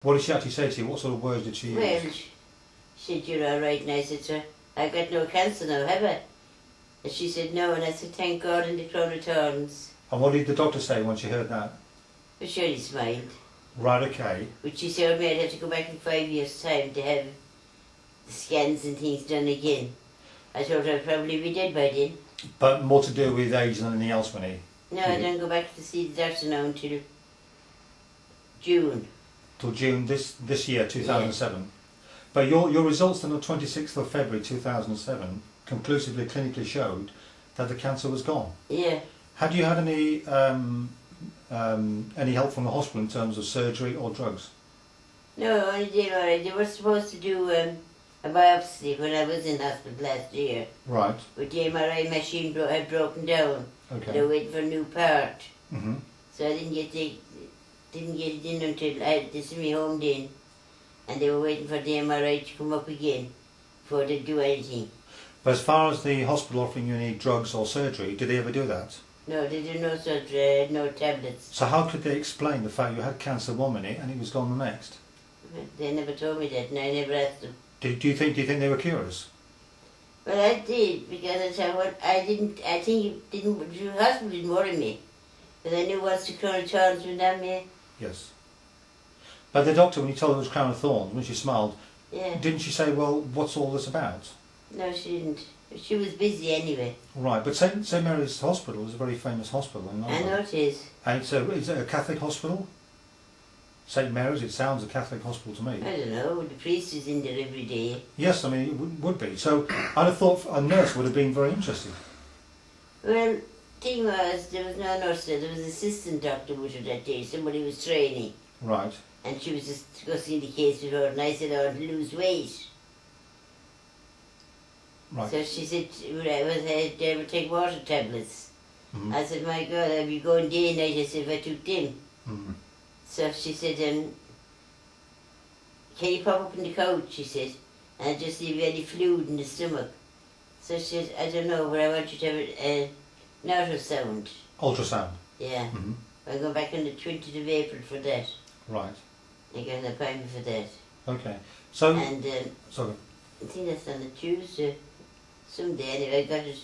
What did she actually say to you? What sort of words did she use? Well, she said, "You're all right." And I said to her, "I've got no cancer now, have I?" And she said, "No." And I said, "Thank God in the crown of thorns." And what did the doctor say when she heard that? But she only smiled. Right, okay. But she said, "I'd have to go back in 5 years' time to have the scans and things done again." I thought I'd probably be dead by then. But more to do with age than anything else, Winnie? No, I don't go back to see the doctor now until June. Till June this year, 2007. Yeah. But your results on the 26th of February 2007 conclusively clinically showed that the cancer was gone. Yeah. Had you had any help from the hospital in terms of surgery or drugs? No, I did alright. They were supposed to do a biopsy when I was in hospital last year. Right. But the MRI machine had broken down. Okay. They were waiting for a new part. Mm-hmm. So I didn't get it in until they sent me home then. And they were waiting for the MRI to come up again before they do anything. But as far as the hospital offering you any drugs or surgery, did they ever do that? No, they did no surgery, no tablets. So how could they explain the fact you had cancer one minute and it was gone the next? They never told me that, and I never asked them. Do you think they were curious? Well, I did, because I said, I think the hospital didn't worry me. Because I knew once the crown of thorns went down me. Yes. But the doctor, when you told her it was crown of thorns, when she smiled, yeah. Didn't she say, well, what's all this about? No, she didn't. She was busy anyway. Right, but St Mary's Hospital is a very famous hospital in London. I know it is. And is it a Catholic hospital? St Mary's, it sounds a Catholic hospital to me. I don't know, the priest is in there every day. Yes, I mean, it would be. So I'd have thought a nurse would have been very interested. Well, the thing was, there was no nurse there was an assistant doctor with her that day, somebody was training. Right. And she was just discussing the case with her, and I said, "I want to lose weight." Right. So she said, "I would take water tablets." Mm-hmm. I said, "My God, I'd be going day and night," I said, "if I took them." Mm-hmm. So she said, "Can you pop up on the couch?" she said, "and just see if you have any fluid in the stomach." So she said, "I don't know, but I want you to have an ultrasound." Ultrasound? Yeah. Mm-hmm. I'm going back on the 20th of April for that. Right. I got an appointment for that. Okay. So... And sorry. I think that's on a Tuesday. Someday anyway, I got it.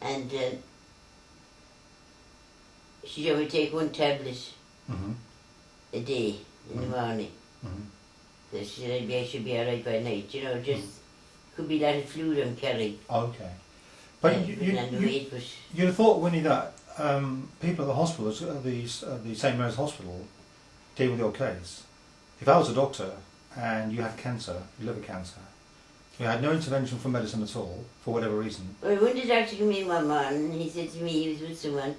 And she told me to take one tablet Mm-hmm. a day in the morning. Mm-hmm. So she said I should be alright by night, you know, just could be a lot of fluid I'm carrying. Okay. But you'd have thought, Winnie, that people at the hospital, the St Mary's Hospital, deal with your case. If I was a doctor and you had cancer, liver cancer, you had no intervention from medicine at all, for whatever reason. Well, when the doctor came in one morning, he said to me he was with someone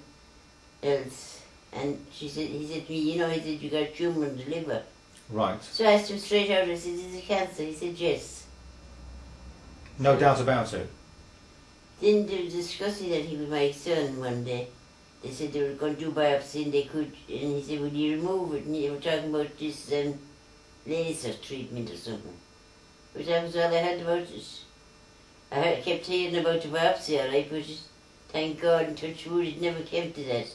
else, and he said to me, "You know," he said, "you got a tumour in the liver." Right. So I asked him straight out, I said, "Is it cancer?" He said, "Yes." No doubt about it. Then they were discussing that he was my son one day. They said they were going to do biopsy and they could, and he said, "Will you remove it?" And they were talking about this laser treatment or something. But that was all I had about it. I kept hearing about the biopsy, all right, but thank God and touch wood, it never came to that.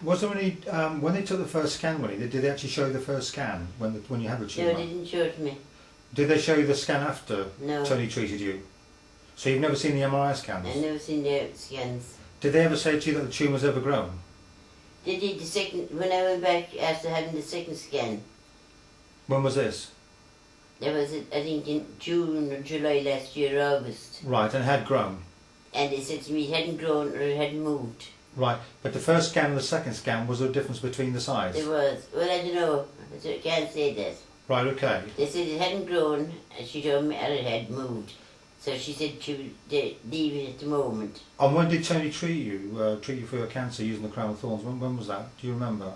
Was there any, when they took the first scan, Winnie, did they actually show you the first scan when you had the tumour? No, they didn't show it to me. Did they show you the scan after No. Tony treated you? So you've never seen the MRI scans? I've never seen the scans. Did they ever say to you that the tumour's ever grown? They did the second, when I went back after having the second scan. When was this? That was, I think, in June or July last year, August. Right, and it had grown? And they said to me it hadn't grown or it hadn't moved. Right, but the first scan and the second scan, was there a difference between the size? There was. Well, I don't know. I can't say that. Right, okay. They said it hadn't grown, and she told me it had moved. So she said she would leave it at the moment. And when did Tony treat you for your cancer using the crown of thorns? When was that? Do you remember?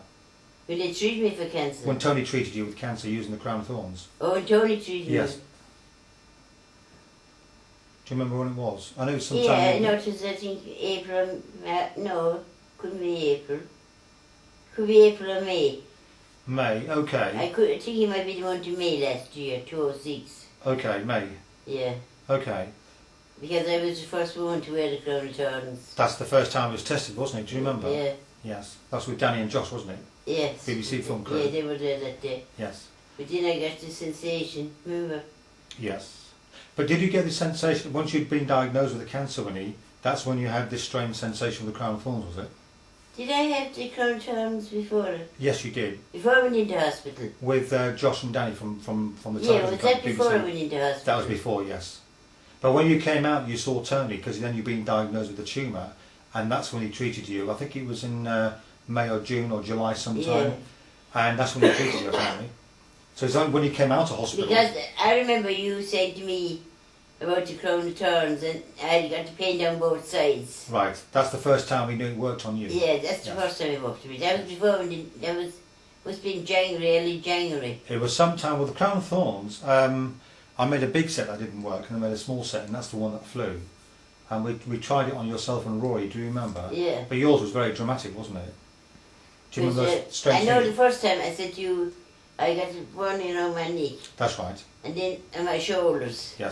When they treated me for cancer? When Tony treated you with cancer using the crown of thorns? Oh, when Tony treated me? Yes. Do you remember when it was? I know it's sometime... Yeah, no, it was, I think, April, no, couldn't be April. Could be April or May. May, okay. I think he might be the one to May last year, 2006. Okay, May. Yeah. Okay. Because I was the first woman to wear the crown of thorns. That's the first time it was tested, wasn't it? Do you remember? Yeah. Yes, that's with Danny and Josh, wasn't it? Yes. BBC film crew. Yeah, they were there that day. Yes. But then I got the sensation, remember? Yes. But did you get the sensation, once you'd been diagnosed with the cancer, Winnie, that's when you had this strange sensation with the crown of thorns, was it? Did I have the crown of thorns before? Yes, you did. Before I went into hospital? With Josh and Danny from the Yeah, television was that BBC. before I went into hospital? That was before, yes. But when you came out, you saw Tony, because then you'd been diagnosed with a tumour, and that's when he treated you. I think it was in May or June or July sometime, and that's when he treated you, apparently. So it's only when you came out of hospital. Because I remember you saying to me about the crown of thorns, and I got the pain down both sides. Right, that's the first time we knew it worked on you. Yeah, that's the first time it worked to me. That was before, that was been January, early January. It was sometime with the crown of thorns. I made a big set that didn't work, and I made a small set, and that's the one that flew. And we tried it on yourself and Rory, do you remember? Yeah. But yours was very dramatic, wasn't it? Do you remember those strange I know things? the first time I said to you, I got one around my neck. That's right. And then on my shoulders. Yes.